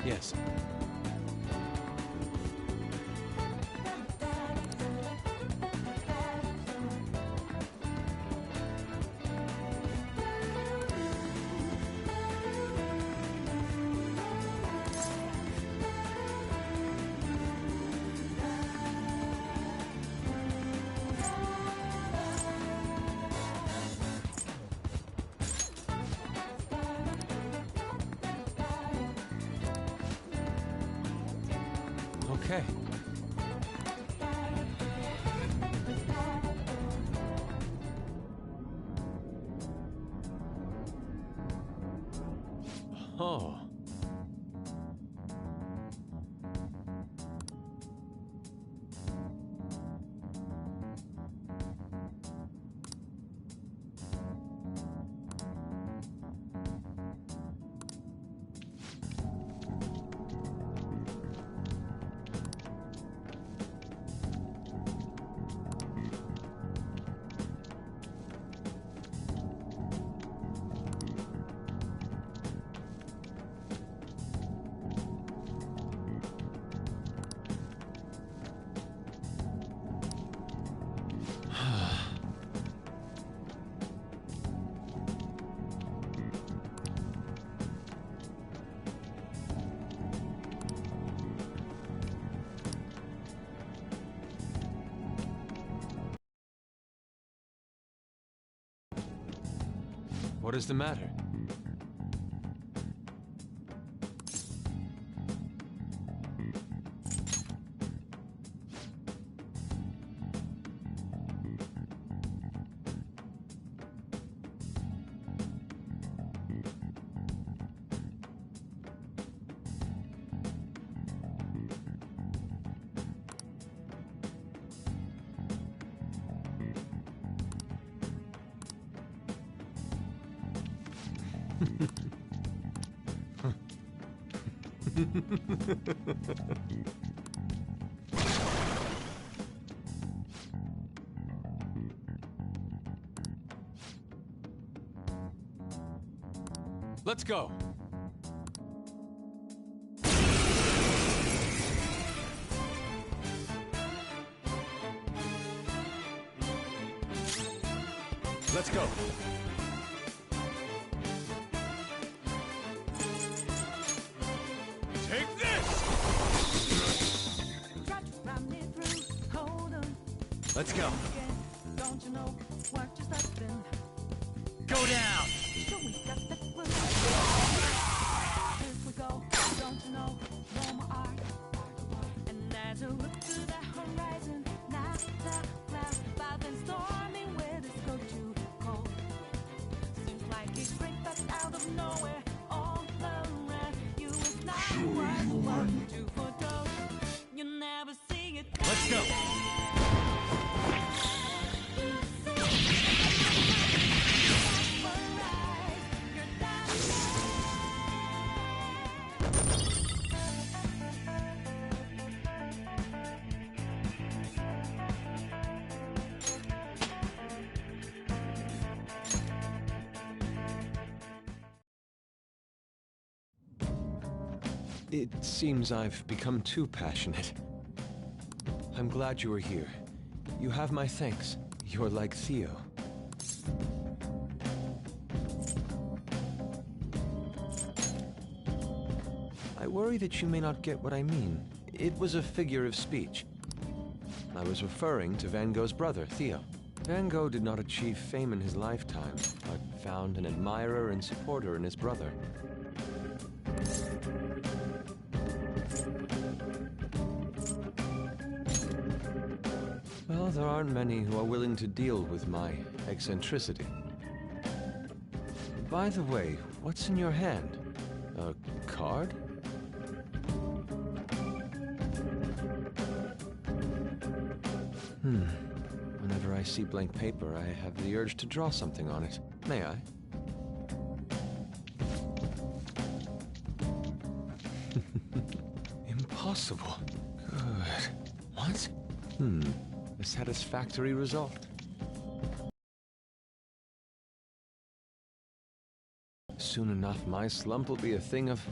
Yes. Okay. Oh. What is the matter? Let's go. Let's go. Take this! Let's go. Don't you know what just happened? Go down! Here we go. Don't you know? No more art. And as I look to the horizon, not a cloud, but then storming where this go too cold. Seems like it breaks back out of nowhere. All around you is not what you want to forego. You never see it. Let's go. It seems I've become too passionate. I'm glad you are here. You have my thanks. You're like Theo. I worry that you may not get what I mean. It was a figure of speech. I was referring to Van Gogh's brother, Theo. Van Gogh did not achieve fame in his lifetime, but found an admirer and supporter in his brother. Well, there aren't many who are willing to deal with my eccentricity. By the way, what's in your hand? A card? Whenever I see blank paper, I have the urge to draw something on it. May I? Impossible. Good. What? A satisfactory result. Soon enough, my slump will be a thing of...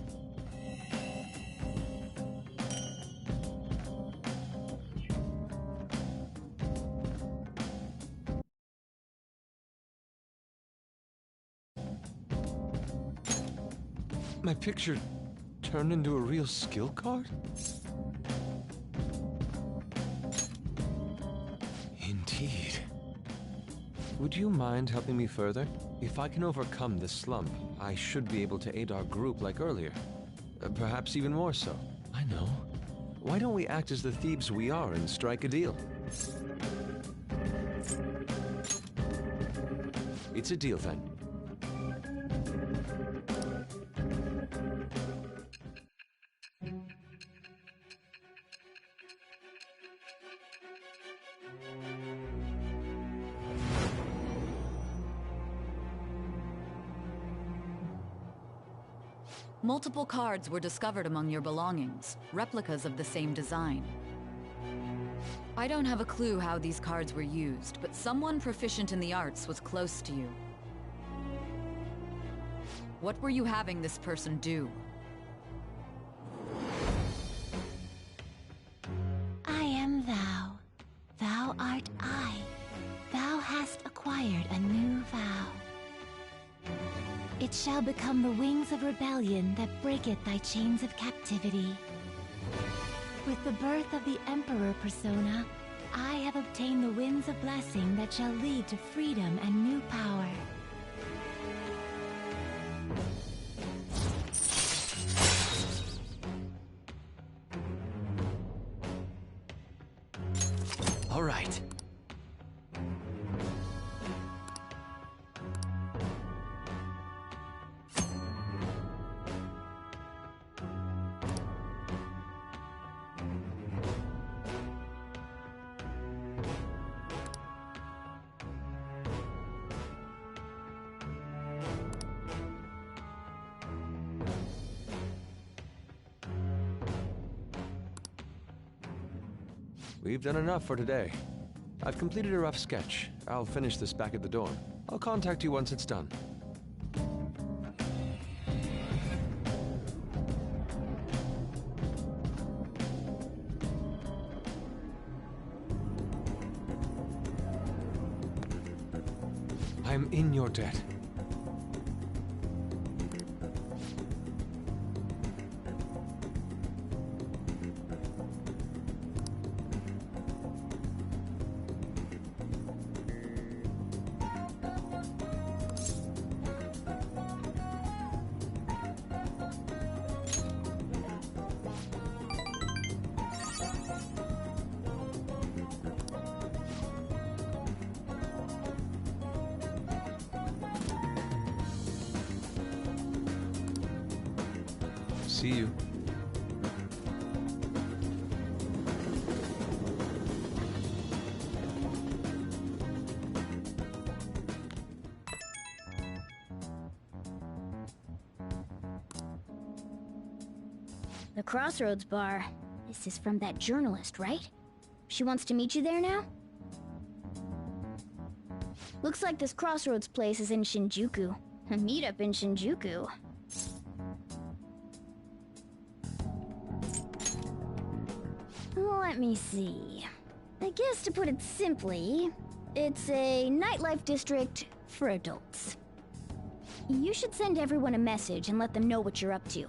My picture turned into a real skill card? Indeed. Would you mind helping me further? If I can overcome this slump, I should be able to aid our group like earlier. Perhaps even more so. I know. Why don't we act as the thieves we are and strike a deal? It's a deal then. Multiple cards were discovered among your belongings, replicas of the same design. I don't have a clue how these cards were used, but someone proficient in the arts was close to you. What were you having this person do? I am thou. Thou art I. Thou hast acquired a new vow. It shall become the wings of rebellion that breaketh thy chains of captivity. With the birth of the Emperor persona, I have obtained the winds of blessing that shall lead to freedom and new power. All right. We've done enough for today. I've completed a rough sketch. I'll finish this back at the dorm. I'll contact you once it's done. I'm in your debt. See you. The Crossroads Bar. This is from that journalist, right? She wants to meet you there now? Looks like this Crossroads place is in Shinjuku. A meetup in Shinjuku. Let me see. I guess to put it simply, it's a nightlife district for adults. You should send everyone a message and let them know what you're up to.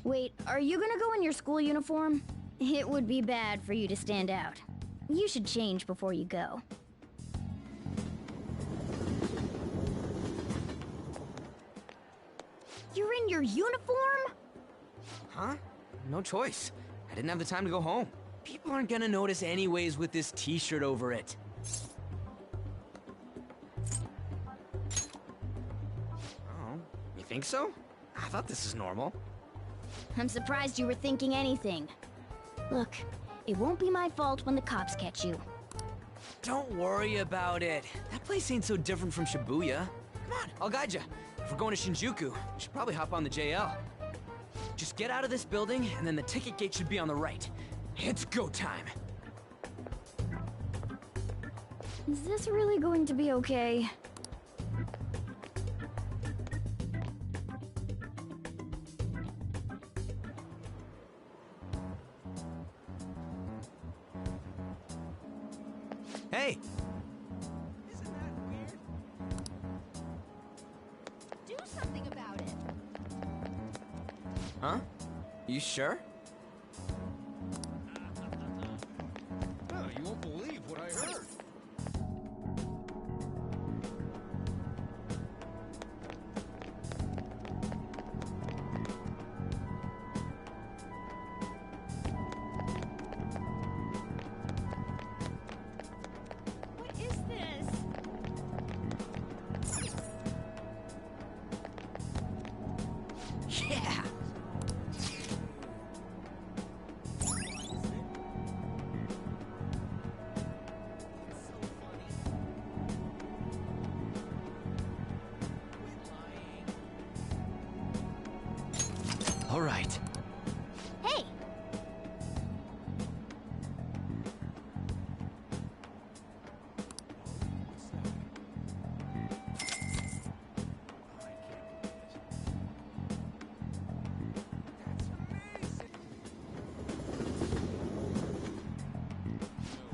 Wait, are you gonna go in your school uniform? It would be bad for you to stand out. You should change before you go. You're in your uniform? Huh? No choice. I didn't have the time to go home. People aren't gonna notice anyways with this t-shirt over it. Oh, you think so? I thought this is normal. I'm surprised you were thinking anything. Look, it won't be my fault when the cops catch you. Don't worry about it. That place ain't so different from Shibuya. Come on, I'll guide you. If we're going to Shinjuku, we should probably hop on the JL. Just get out of this building, and then the ticket gate should be on the right. It's go time. Is this really going to be okay? Hey! Do something about it. Huh? You sure? You won't believe what I heard. What is this? Yeah! All right. Hey!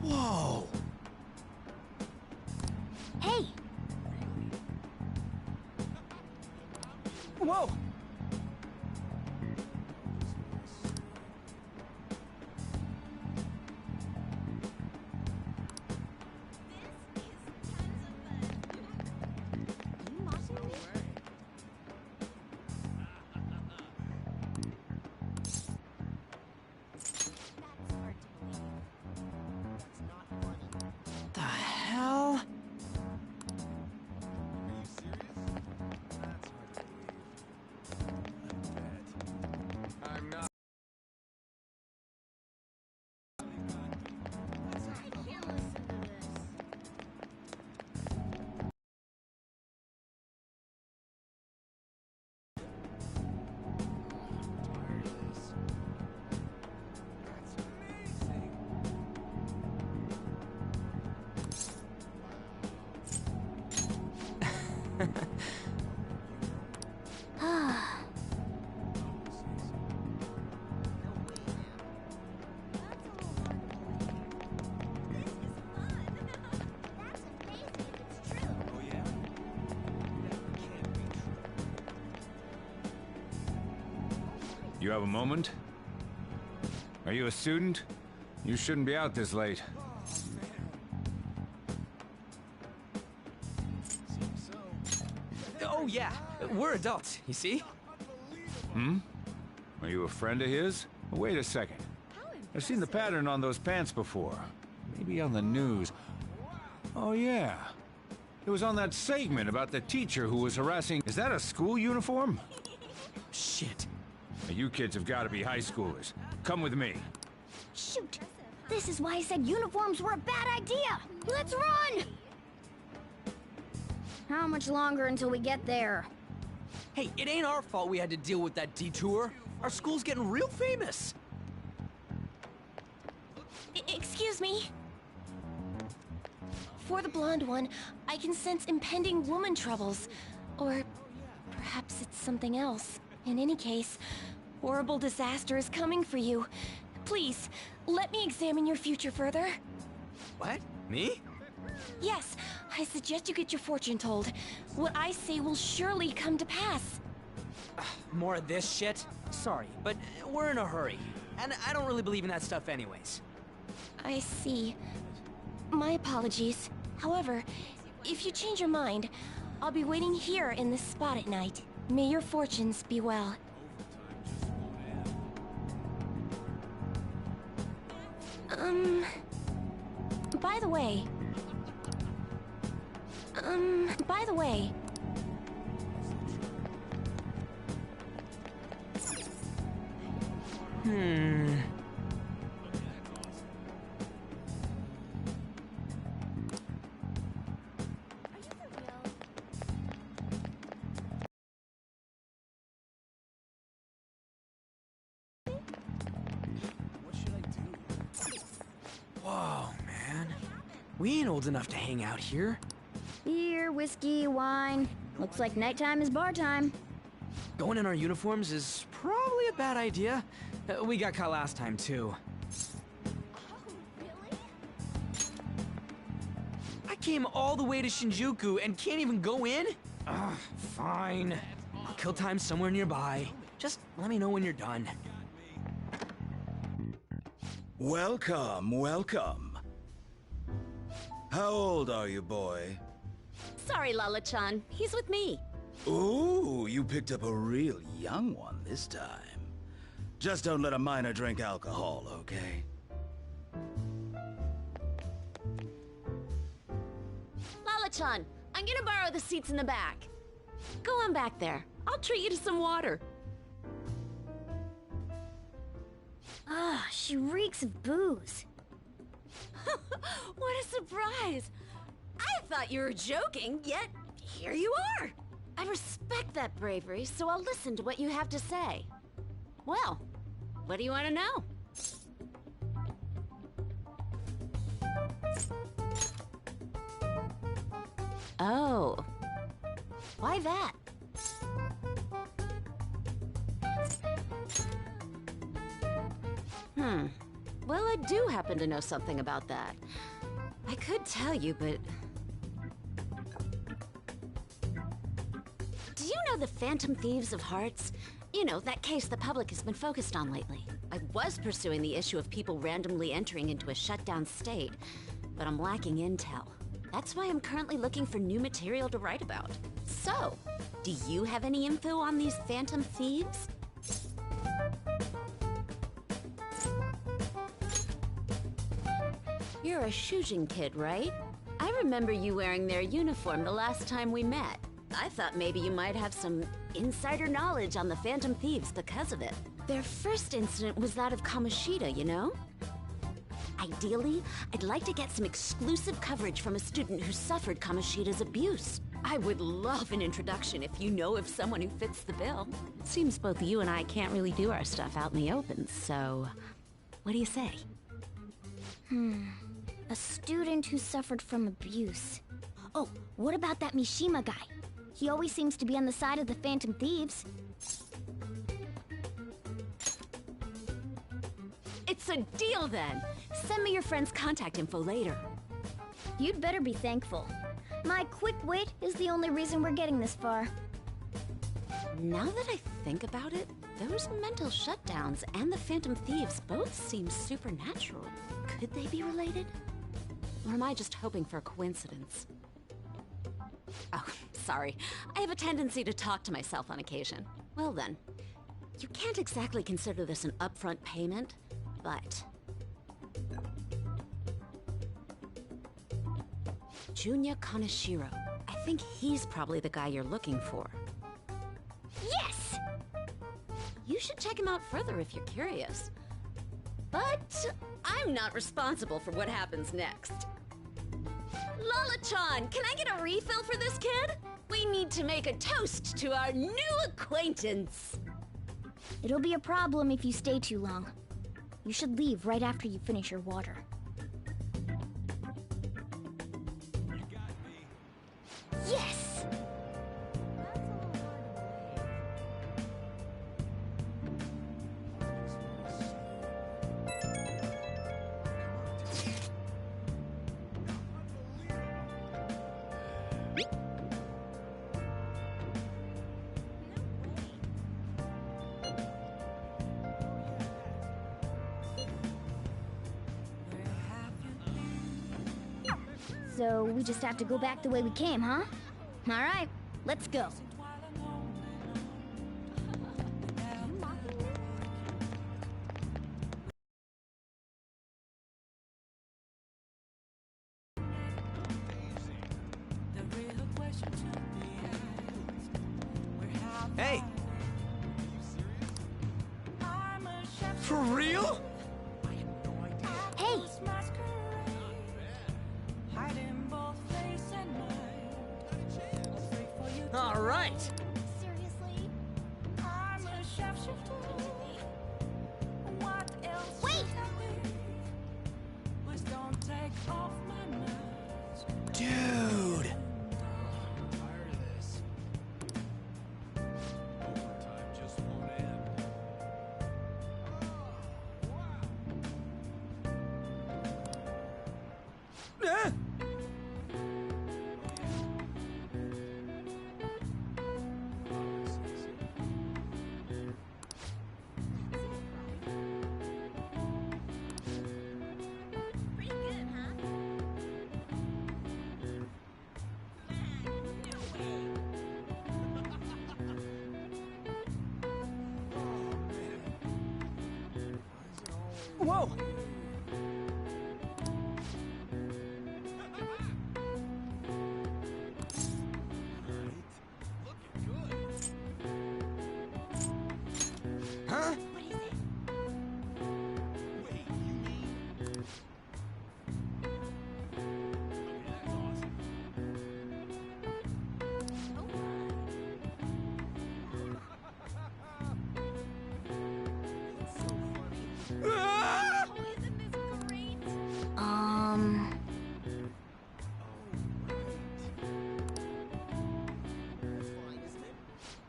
Whoa! Hey! Whoa! The hell? I'm not. You have a moment? Are you a student? You shouldn't be out this late. Oh yeah, we're adults, you see? Are you a friend of his? Wait a second. I've seen the pattern on those pants before. Maybe on the news. Oh yeah. It was on that segment about the teacher who was harassing... Is that a school uniform? Shit. Now, you kids have got to be high schoolers. Come with me. Shoot! This is why I said uniforms were a bad idea! Let's run! How much longer until we get there? Hey, it ain't our fault we had to deal with that detour. Our school's getting real famous. Excuse me? For the blonde one, I can sense impending woman troubles. Or perhaps it's something else. In any case, horrible disaster is coming for you. Please, let me examine your future further. What? Me? Yes, I suggest you get your fortune told. What I say will surely come to pass. More of this shit? Sorry, but we're in a hurry. And I don't really believe in that stuff anyways. I see. My apologies. However, if you change your mind, I'll be waiting here in this spot at night. May your fortunes be well. By the way... by the way... We ain't old enough to hang out here. Beer, whiskey, wine. Looks like nighttime is bar time. Going in our uniforms is probably a bad idea. We got caught last time, too. I came all the way to Shinjuku and can't even go in? Ugh, fine. I'll kill time somewhere nearby. Just let me know when you're done. Welcome, welcome. How old are you, boy? Sorry, Lala-chan. He's with me. Ooh, you picked up a real young one this time. Just don't let a minor drink alcohol, okay? Lala-chan, I'm gonna borrow the seats in the back. Go on back there. I'll treat you to some water. Ah, she reeks of booze. What a surprise! I thought you were joking, yet here you are! I respect that bravery, so I'll listen to what you have to say. Well, what do you want to know? Oh. Why that? Well, I do happen to know something about that. I could tell you, but... Do you know the Phantom Thieves of Hearts? You know, that case the public has been focused on lately. I was pursuing the issue of people randomly entering into a shutdown state, but I'm lacking intel. That's why I'm currently looking for new material to write about. So, do you have any info on these Phantom Thieves? You're a Shujin kid, right? I remember you wearing their uniform the last time we met. I thought maybe you might have some insider knowledge on the Phantom Thieves because of it. Their first incident was that of Kamoshida, you know? Ideally, I'd like to get some exclusive coverage from a student who suffered Kamoshida's abuse. I would love an introduction if you know of someone who fits the bill. It seems both you and I can't really do our stuff out in the open, so... what do you say? A student who suffered from abuse. Oh, what about that Mishima guy? He always seems to be on the side of the Phantom Thieves. It's a deal then! Send me your friend's contact info later. You'd better be thankful. My quick wit is the only reason we're getting this far. Now that I think about it, those mental shutdowns and the Phantom Thieves both seem supernatural. Could they be related? Or am I just hoping for a coincidence? Oh, sorry. I have a tendency to talk to myself on occasion. Well then, you can't exactly consider this an upfront payment, but... Junya Kaneshiro. I think he's probably the guy you're looking for. Yes! You should check him out further if you're curious. But I'm not responsible for what happens next. Lala-chan, can I get a refill for this kid? We need to make a toast to our new acquaintance. It'll be a problem if you stay too long. You should leave right after you finish your water. Yes! So we just have to go back the way we came, huh? All right, let's go. Hey! For real? Hey! All right. Seriously? Wait! Dude! Whoa! Huh?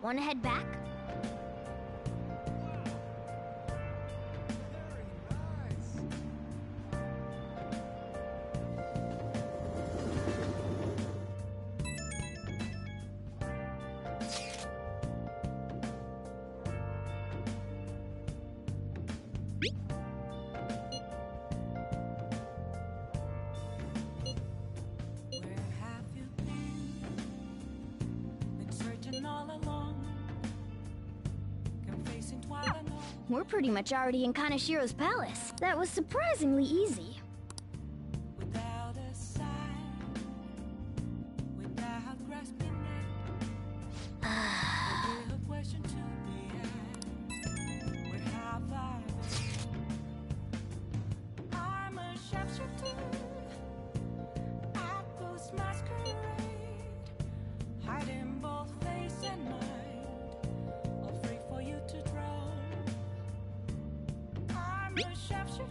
Wanna head back? We're pretty much already in Kanashiro's palace. That was surprisingly easy. Without a sign, without grasping it, a question to be asked. Where have I been? I'm a sharpshooter at Ghost Masquerade, hiding both face and mind, all free for you to draw. I'm a sharpshooter.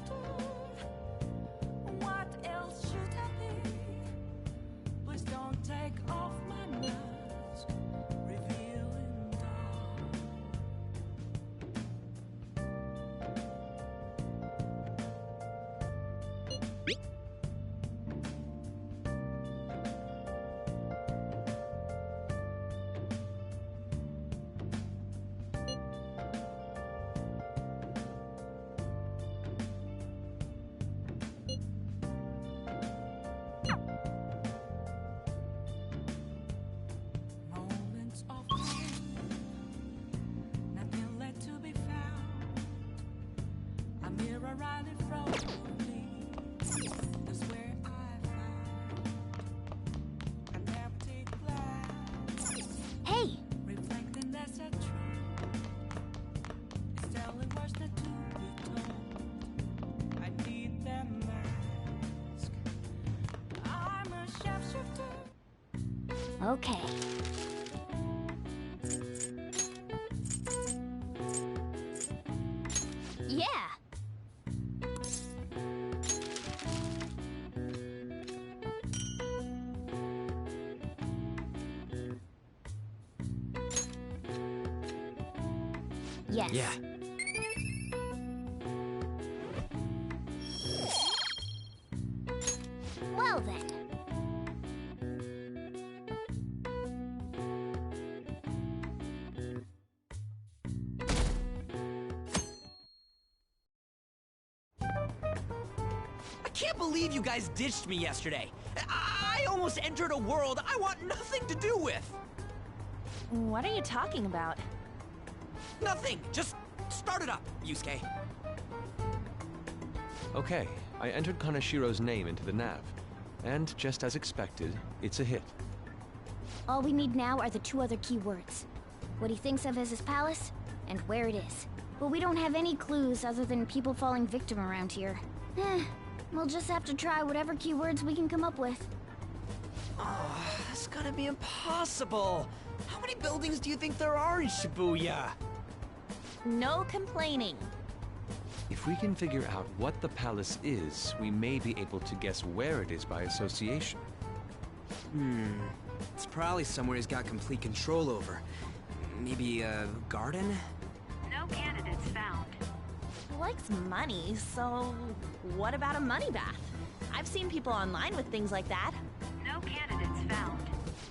What else should I be? Please don't take off my mask, revealing dawn. Moments of pain, nothing left to be found. A mirror right in front of me. That's where I found an empty glass, Hey! reflecting that's a truth. It's telling words not to be told. I need that mask. I'm a sharpshooter. Okay. Yeah! Yes. Yeah. Well then. I can't believe you guys ditched me yesterday. I almost entered a world I want nothing to do with. What are you talking about? Nothing. Just start it up, Yusuke. Okay, I entered Kanashiro's name into the nav. And just as expected, it's a hit. All we need now are the two other keywords. What he thinks of as his palace, and where it is. But we don't have any clues other than people falling victim around here. We'll just have to try whatever keywords we can come up with. Oh, that's gonna be impossible. How many buildings do you think there are in Shibuya? No complaining. If we can figure out what the palace is, we may be able to guess where it is by association. It's probably somewhere he's got complete control over. Maybe a garden? No candidates found. He likes money, so what about a money bath? I've seen people online with things like that. No candidates found.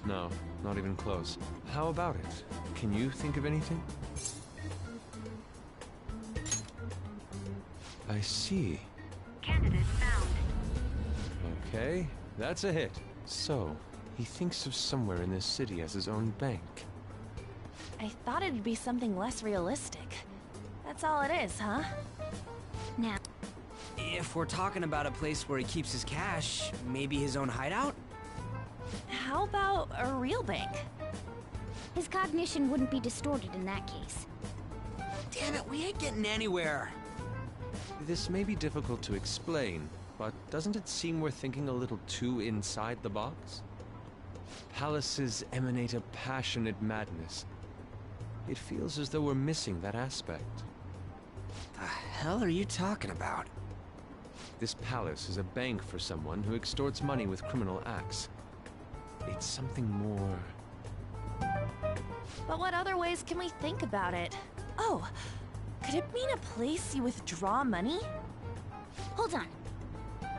No, not even close. How about it? Can you think of anything? I see. Candidates found. Okay, that's a hit. So, he thinks of somewhere in this city as his own bank. I thought it'd be something less realistic. That's all it is, huh? Now, If we're talking about a place where he keeps his cash, maybe his own hideout? How about a real bank? his cognition wouldn't be distorted in that case. Damn it, we ain't getting anywhere. This may be difficult to explain, but doesn't it seem we're thinking a little too inside the box? Palaces emanate a passionate madness. It feels as though we're missing that aspect. The hell are you talking about? This palace is a bank for someone who extorts money with criminal acts. It's something more... But what other ways can we think about it? Oh, could it mean a place you withdraw money? Hold on.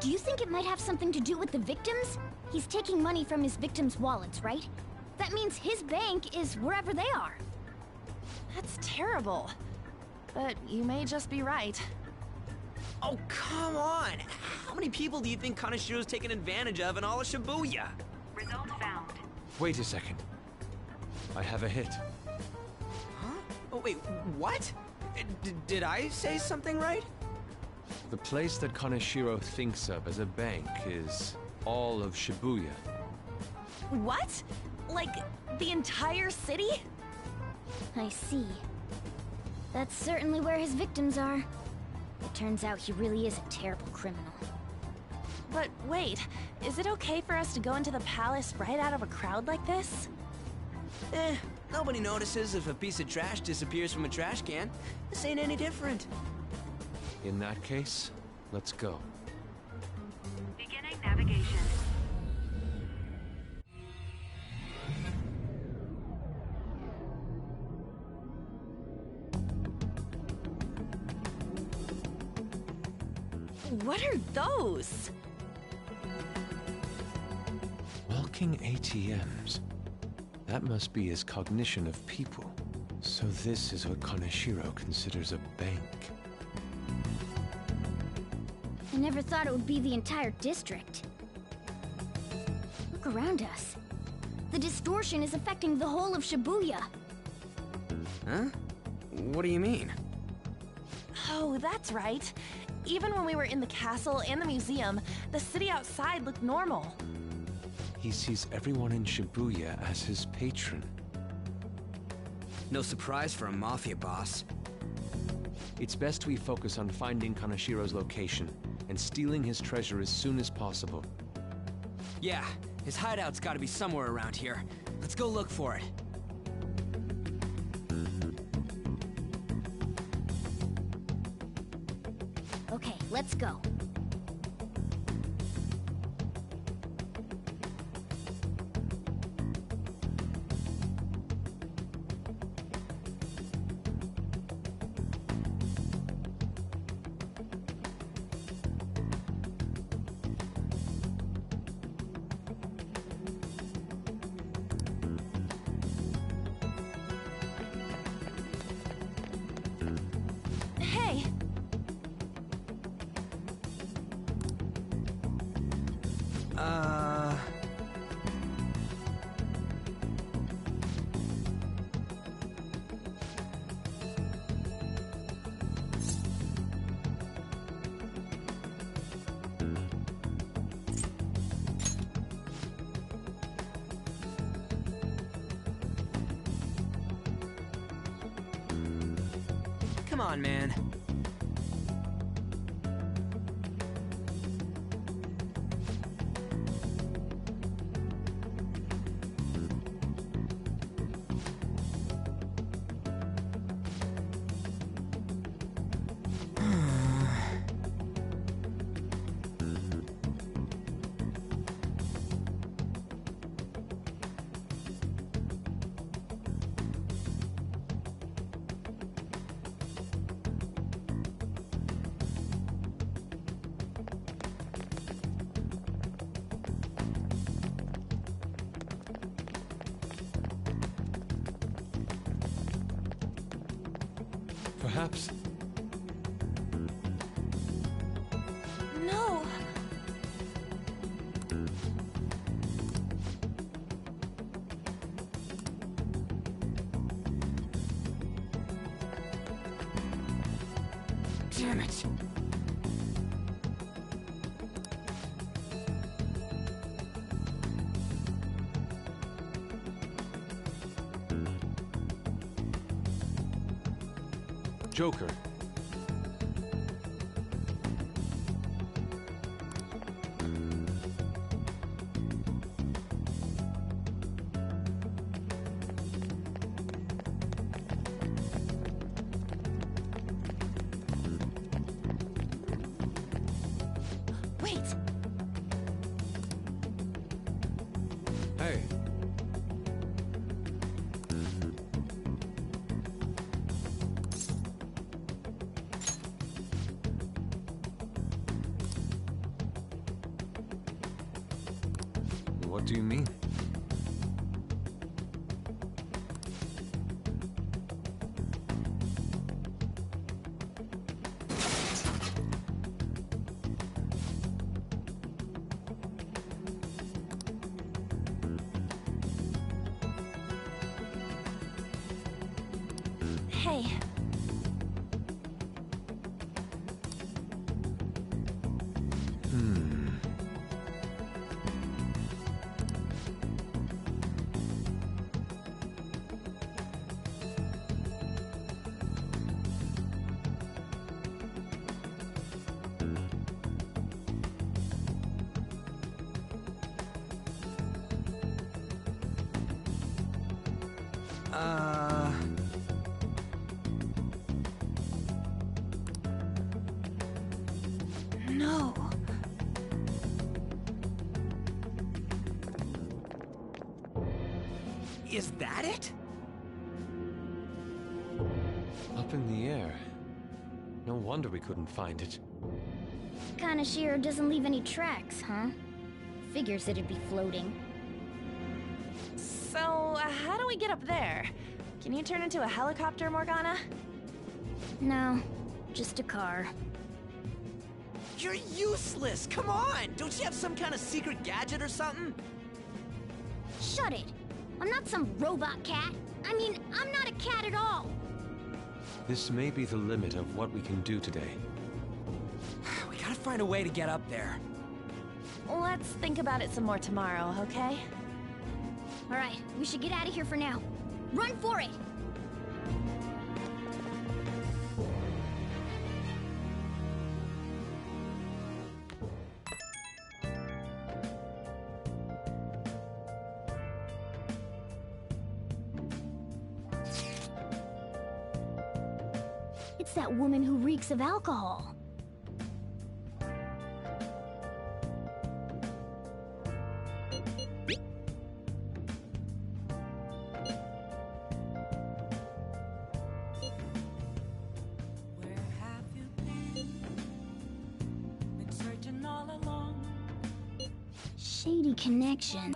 Do you think it might have something to do with the victims? He's taking money from his victims' wallets, right? That means his bank is wherever they are. That's terrible. But you may just be right. Oh, come on! How many people do you think Kanashiro's taken advantage of in all of Shibuya? Result found. Wait a second. I have a hit. Huh? Oh, wait, what? Did I say something right? The place that Kaneshiro thinks of as a bank is all of Shibuya. What? Like, the entire city? I see. That's certainly where his victims are. It turns out he really is a terrible criminal. But wait, is it okay for us to go into the palace right out of a crowd like this? Nobody notices if a piece of trash disappears from a trash can. This ain't any different. In that case, let's go. Beginning navigation. What are those? Walking ATMs. That must be his cognition of people. So this is what Kaneshiro considers a bank. I never thought it would be the entire district. Look around us. The distortion is affecting the whole of Shibuya. Huh? What do you mean? Oh, that's right. Even when we were in the castle and the museum, the city outside looked normal. He sees everyone in Shibuya as his patron. No surprise for a mafia boss. It's best we focus on finding Kaneshiro's location and stealing his treasure as soon as possible. Yeah, his hideout's gotta be somewhere around here. Let's go look for it. Okay, let's go. Hey! Come on, man. Perhaps. No. Damn it! Joker. Wait. Hey. What do you mean? Hey. No. Is that it? Up in the air. No wonder we couldn't find it. Kinda sheer doesn't leave any tracks, huh? Figures it'd be floating. So, how do we get up there? Can you turn into a helicopter, Morgana? No, just a car. You're useless! Come on! Don't you have some kind of secret gadget or something? Shut it! I'm not some robot cat. I mean, I'm not a cat at all. This may be the limit of what we can do today. We gotta find a way to get up there. Let's think about it some more tomorrow, okay? Alright, we should get out of here for now. Run for it! It's that woman who reeks of alcohol. Where have you been? Been searching all along. Shady connection.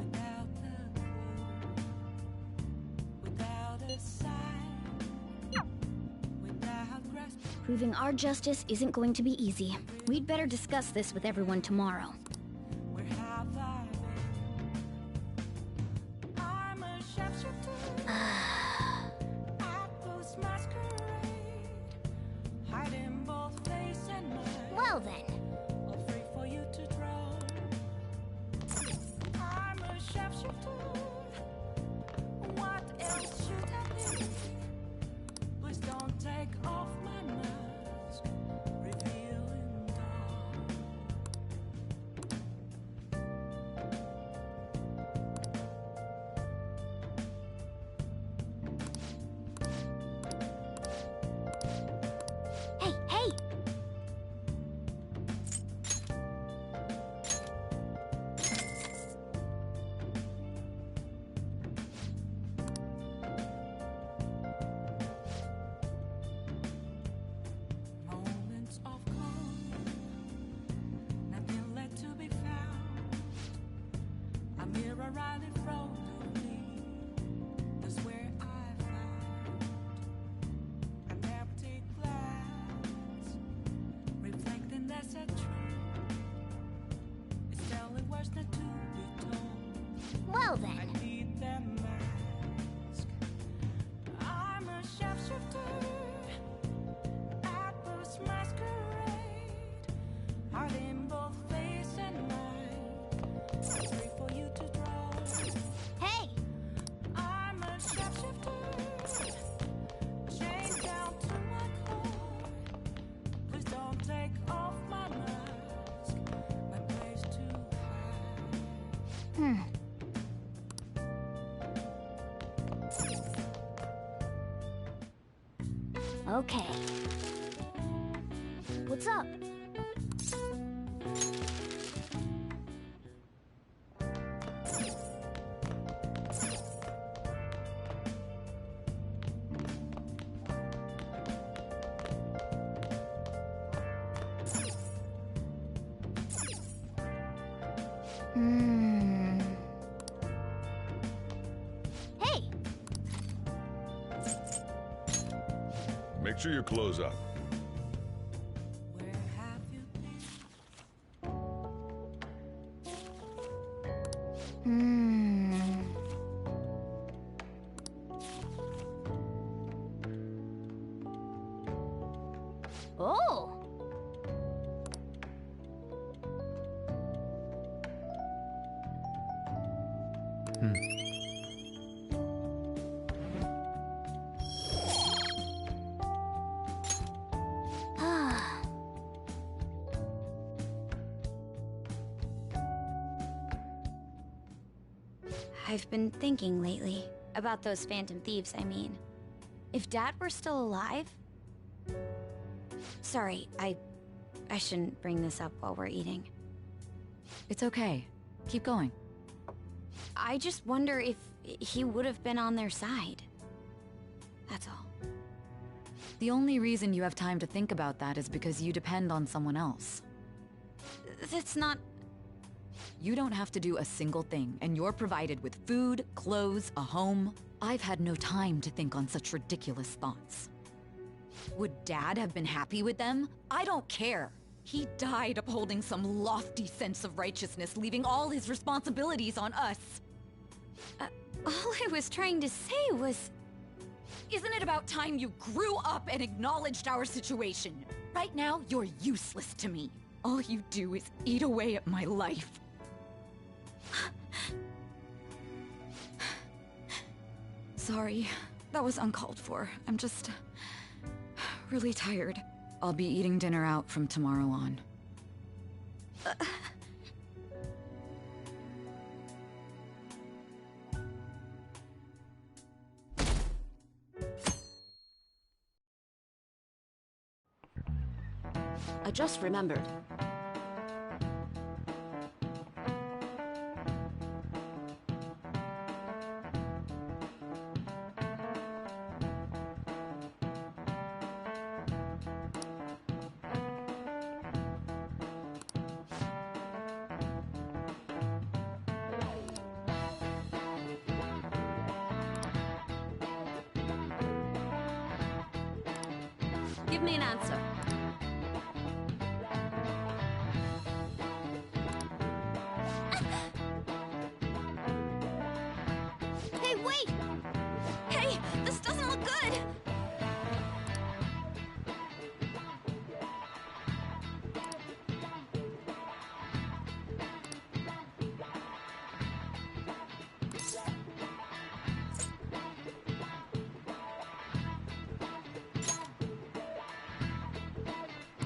Without a clue, without a sign, without grasping. Proving our justice isn't going to be easy. We'd better discuss this with everyone tomorrow. Where have I been? I'm a sharpshooter. Apples masquerade, hiding both face and mind. Well then, All free for you to draw. I'm a sharpshooter. What else should I be? Please don't take off my mask, revealing dawn. hey, hey! Moments of calm, nothing left to be found. A mirror right in front of me, that's where I found Well then. Need them mask. I'm a shapeshifter at this masquerade. Heart in both face and mind. Free for you to draw. Hey! I'm a shapeshifter. Chained down to my core. Please don't take off my mask. My place too high. Okay. What's up? Hey! Make sure you close up. Where have you been? Oh! I've been thinking lately. About those Phantom Thieves, I mean. If Dad were still alive... Sorry, I shouldn't bring this up while we're eating. It's okay. Keep going. I just wonder if he would have been on their side. That's all. The only reason you have time to think about that is because you depend on someone else. That's not... You don't have to do a single thing, and you're provided with food, clothes, a home. I've had no time to think on such ridiculous thoughts. Would Dad have been happy with them? I don't care. He died upholding some lofty sense of righteousness, leaving all his responsibilities on us. All I was trying to say was... Isn't it about time you grew up and acknowledged our situation? Right now, you're useless to me. All you do is eat away at my life. Sorry, that was uncalled for. I'm just... really tired. I'll be eating dinner out from tomorrow on. I just remembered. Give me an answer. Hey, wait! Hey, this doesn't look good!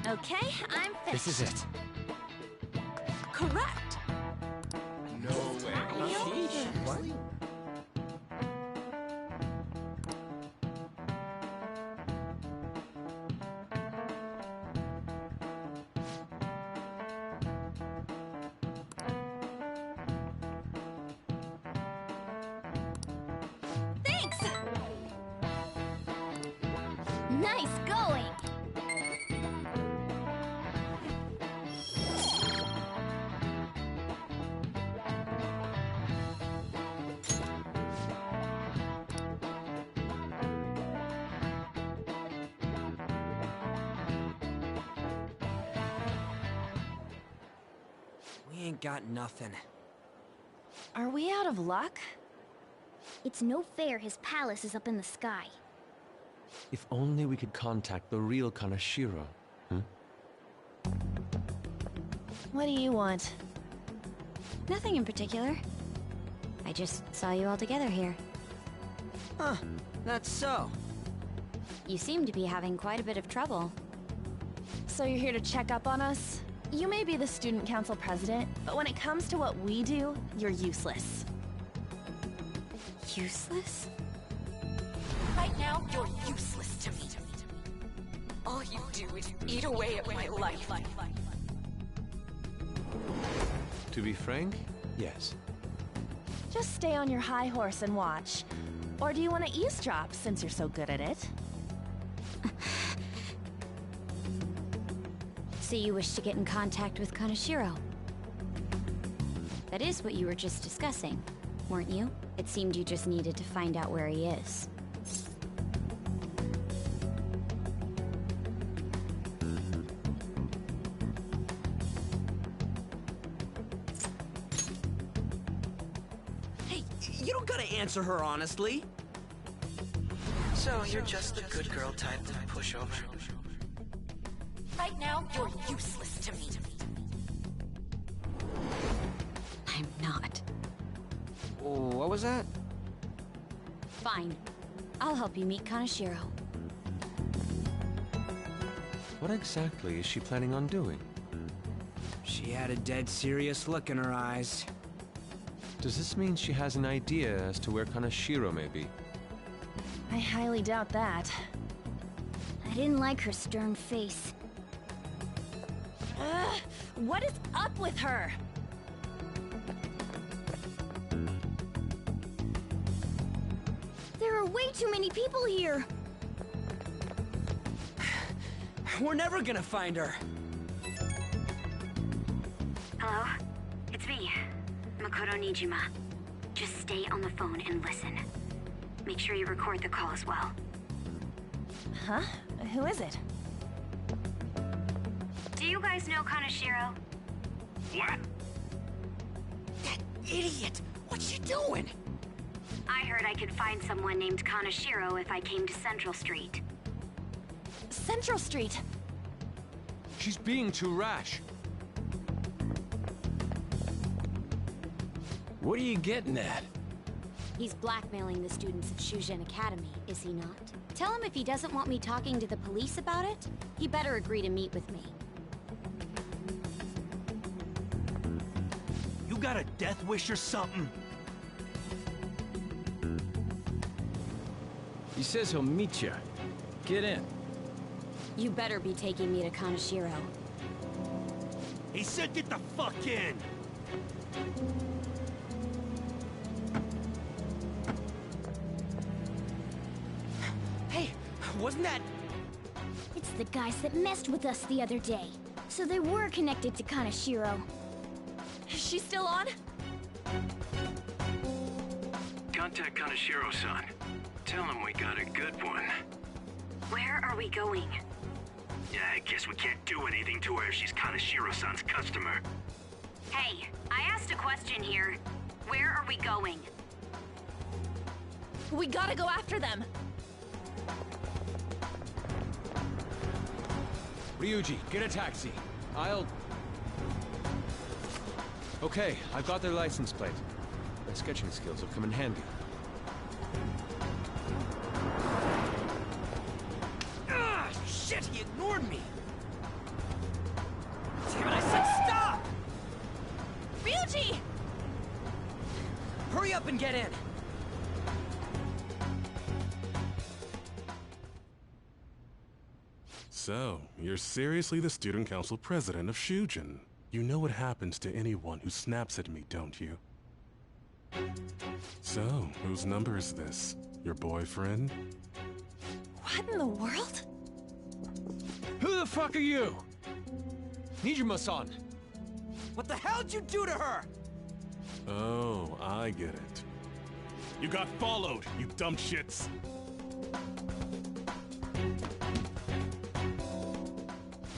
Okay, I'm finished. This is it. Correct! No way. Thanks! Nice going! We ain't got nothing. Are we out of luck? It's no fair his palace is up in the sky. If only we could contact the real Kanashiro. What do you want? Nothing in particular. I just saw you all together here. Huh, that's so. You seem to be having quite a bit of trouble. So you're here to check up on us? You may be the student council president, but when it comes to what we do, you're useless. Useless? Right now, you're useless to me. All you do is eat away at my life. To be frank, yes. Just stay on your high horse and watch. Or do you want to eavesdrop, since you're so good at it? So you wish to get in contact with Kanashiro? That is what you were just discussing, weren't you? It seemed you just needed to find out where he is. Hey, you don't gotta answer her honestly. So you're just the good girl type of pushover. Right now, you're useless to me. I'm not. What was that? Fine. I'll help you meet Kanashiro. What exactly is she planning on doing? She had a dead serious look in her eyes. Does this mean she has an idea as to where Kanashiro may be? I highly doubt that. I didn't like her stern face. Ugh, what is up with her? There are way too many people here. We're never gonna find her. Hello? It's me, Makoto Nijima. Just stay on the phone and listen. Make sure you record the call as well. Huh? Who is it? Do you guys know Kanashiro? What? That idiot! What's she doing? I heard I could find someone named Kanashiro if I came to Central Street. Central Street! She's being too rash. What are you getting at? He's blackmailing the students of Shujin Academy, is he not? Tell him if he doesn't want me talking to the police about it, he better agree to meet with me. You got a death wish or something? He says he'll meet you. Get in. You better be taking me to Kanashiro. He said get the fuck in! Hey, wasn't that... It's the guys that messed with us the other day. So they were connected to Kanashiro. Is she still on? Contact Kanashiro-san. Tell him we got a good one. Where are we going? Yeah, I guess we can't do anything to her if she's Kanashiro-san's customer. Hey, I asked a question here. Where are we going? We gotta go after them! Ryuji, get a taxi. I'll... Okay, I've got their license plate. My sketching skills will come in handy. Ah, shit, he ignored me! Damn it, I said stop! Ryuji! Hurry up and get in! So, you're seriously the student council president of Shujin. You know what happens to anyone who snaps at me, don't you? So, whose number is this? Your boyfriend? What in the world? Who the fuck are you? Nijima-san! What the hell did you do to her? Oh, I get it. You got followed, you dumb shits.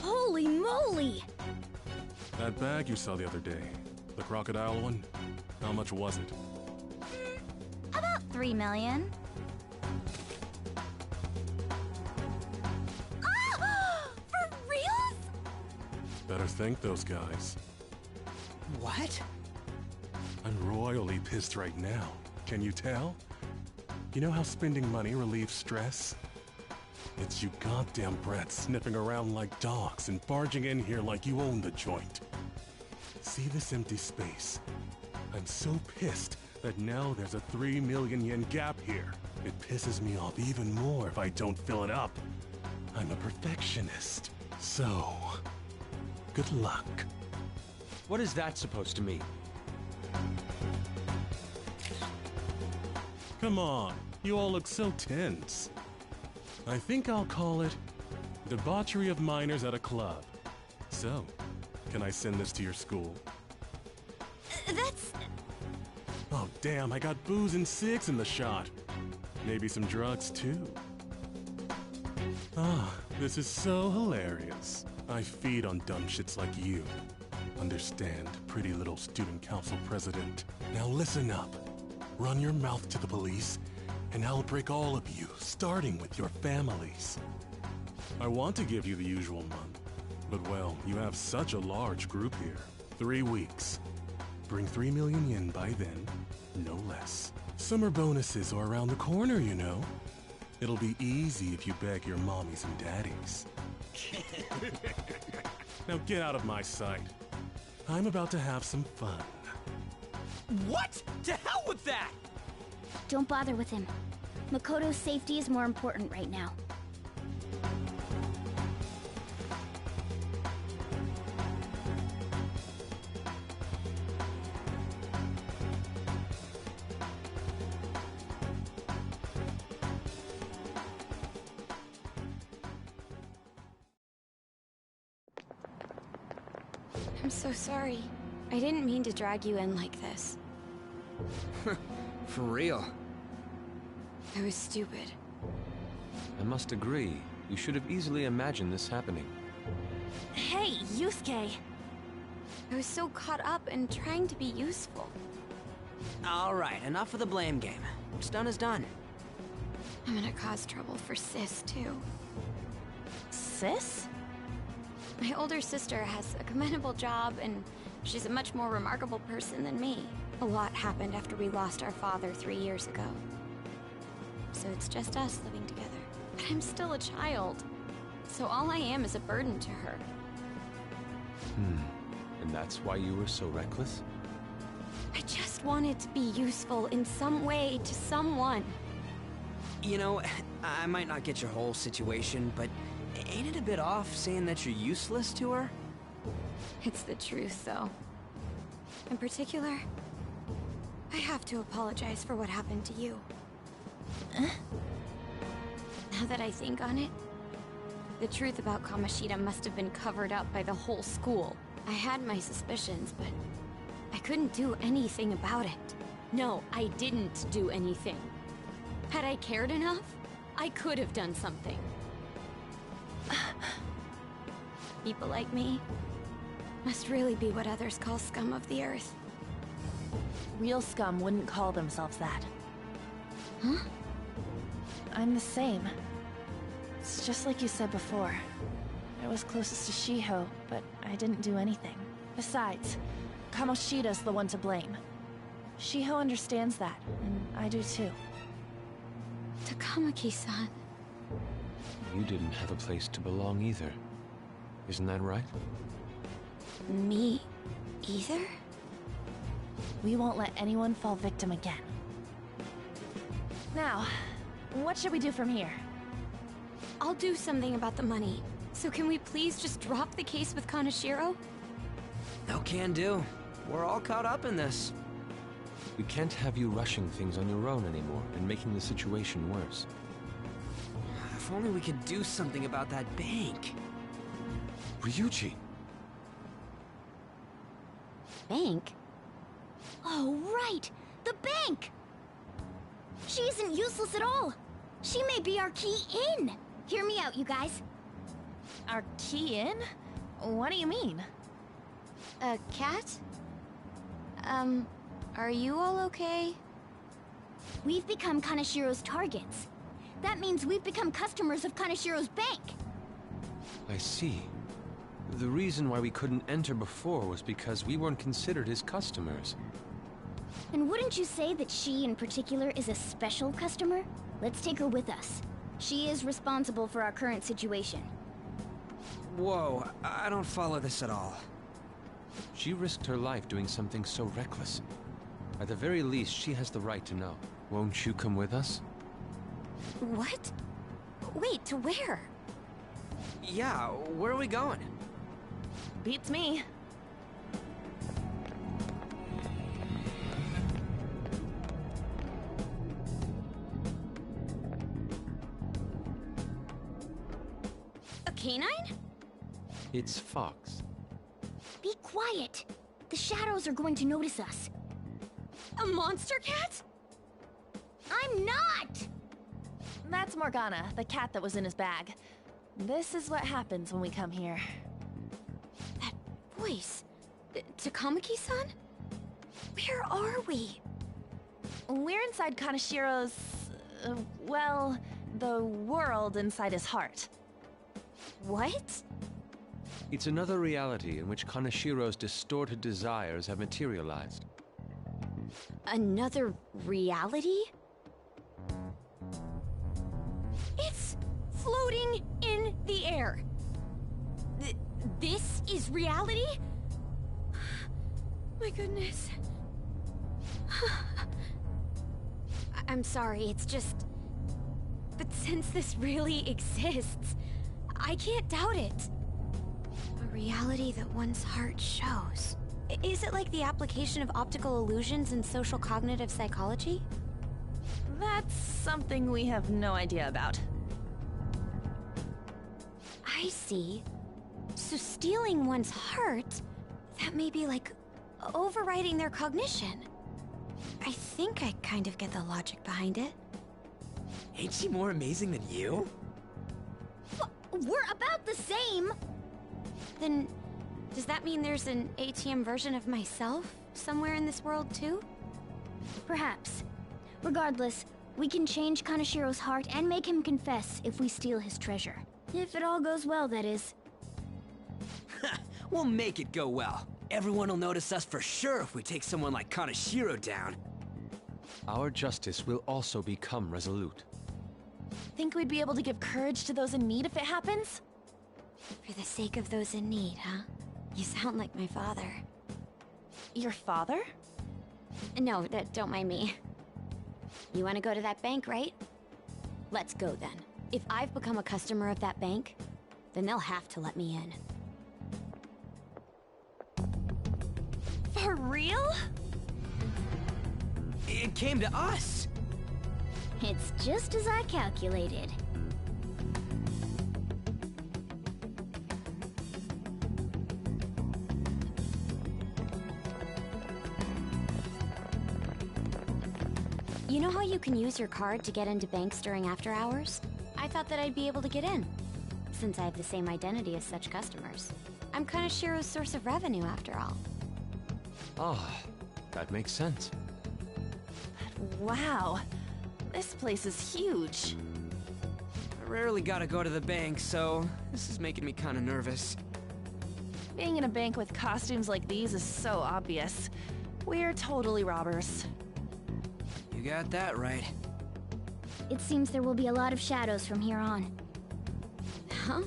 Holy moly! That bag you saw the other day. The crocodile one? How much was it? About 3 million. For reals? Better thank those guys. What? I'm royally pissed right now. Can you tell? You know how spending money relieves stress? It's you goddamn brats sniffing around like dogs and barging in here like you own the joint. See this empty space? I'm so pissed that now there's a 3 million yen gap here. It pisses me off even more if I don't fill it up. I'm a perfectionist. So, good luck. What is that supposed to mean? Come on, you all look so tense. I think I'll call it debauchery of minors at a club. So, can I send this to your school? That's... Oh damn, I got booze and cigs in the shot. Maybe some drugs too. Ah, this is so hilarious. I feed on dumb shits like you. Understand, pretty little student council president. Now listen up. Run your mouth to the police, and I'll break all of you, starting with your families. I want to give you the usual month, but well, you have such a large group here. 3 weeks. Bring 3 million yen by then, no less. Summer bonuses are around the corner, you know. It'll be easy if you beg your mommies and daddies. Now get out of my sight. I'm about to have some fun. What? To hell with that! Don't bother with him. Makoto's safety is more important right now. I'm so sorry. I didn't mean to drag you in like this. For real. I was stupid. I must agree. You should have easily imagined this happening. Hey, Yusuke! I was so caught up in trying to be useful. Alright, enough of the blame game. What's done is done. I'm gonna cause trouble for Sis, too. Sis? My older sister has a commendable job, and she's a much more remarkable person than me. A lot happened after we lost our father 3 years ago. So it's just us living together. But I'm still a child. So all I am is a burden to her. And that's why you were so reckless? I just wanted to be useful in some way to someone. You know, I might not get your whole situation, but ain't it a bit off saying that you're useless to her? It's the truth, though. In particular, I have to apologize for what happened to you. Now that I think on it, the truth about Kamoshida must have been covered up by the whole school. I had my suspicions, but I couldn't do anything about it. No, I didn't do anything. Had I cared enough, I could have done something. People like me must really be what others call scum of the earth. Real scum wouldn't call themselves that. Huh? I'm the same. It's just like you said before. I was closest to Shiho, but I didn't do anything. Besides, Kamoshida's the one to blame. Shiho understands that, and I do too. Takamaki-san. You didn't have a place to belong either. Isn't that right? Me either? We won't let anyone fall victim again. Now, what should we do from here? I'll do something about the money. So can we please just drop the case with Kaneshiro? No can do. We're all caught up in this. We can't have you rushing things on your own anymore and making the situation worse. If only we could do something about that bank. Ryuji! Bank? Oh, right! The bank! She isn't useless at all! She may be our key in! Hear me out, you guys. Our key in? What do you mean? A cat? Are you all okay? We've become Kanashiro's targets. That means we've become customers of Kanashiro's bank. I see. The reason why we couldn't enter before was because we weren't considered his customers. And wouldn't you say that she in particular is a special customer? Let's take her with us. She is responsible for our current situation. Whoa, I don't follow this at all. She risked her life doing something so reckless. At the very least, she has the right to know. Won't you come with us? What? Wait, to where? Yeah, where are we going? Beats me. A canine? It's Fox. Be quiet. The shadows are going to notice us. A monster cat? I'm not! That's Morgana, the cat that was in his bag. This is what happens when we come here. That voice. Takamaki-san? Where are we? We're inside Kanashiro's... well, the world inside his heart. What? It's another reality in which Kanashiro's distorted desires have materialized. Another reality? It's floating in the air. This is reality? My goodness. I'm sorry, it's just... But since this really exists, I can't doubt it. A reality that one's heart shows. Is it like the application of optical illusions in social cognitive psychology? That's something we have no idea about. I see. So stealing one's heart, that may be like overriding their cognition. I think I kind of get the logic behind it. Ain't she more amazing than you? We're about the same! Then, does that mean there's an ATM version of myself somewhere in this world too? Perhaps. Regardless, we can change Kanashiro's heart and make him confess if we steal his treasure. If it all goes well, that is. We'll make it go well. Everyone will notice us for sure if we take someone like Kanashiro down. Our justice will also become resolute. Think we'd be able to give courage to those in need if it happens? For the sake of those in need, huh? You sound like my father. Your father? No, don't mind me. You want to go to that bank, right? Let's go then. If I've become a customer of that bank, then they'll have to let me in. For real? It came to us! It's just as I calculated. You know how you can use your card to get into banks during after hours? I thought that I'd be able to get in, since I have the same identity as such customers. I'm Kanashiro's source of revenue, after all. Ah, that makes sense. Wow. This place is huge. I rarely gotta go to the bank, so this is making me kinda nervous. Being in a bank with costumes like these is so obvious. We're totally robbers. You got that right. It seems there will be a lot of shadows from here on. Huh?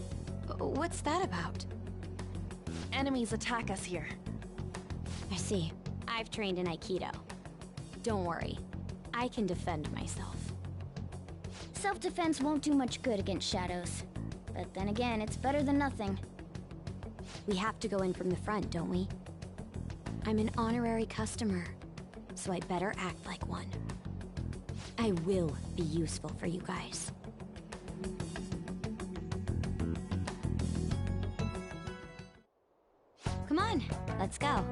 What's that about? Enemies attack us here. I see. I've trained in Aikido. Don't worry. I can defend myself. Self-defense won't do much good against shadows. But then again, it's better than nothing. We have to go in from the front, don't we? I'm an honorary customer, so I better act like one. I will be useful for you guys. Come on, let's go.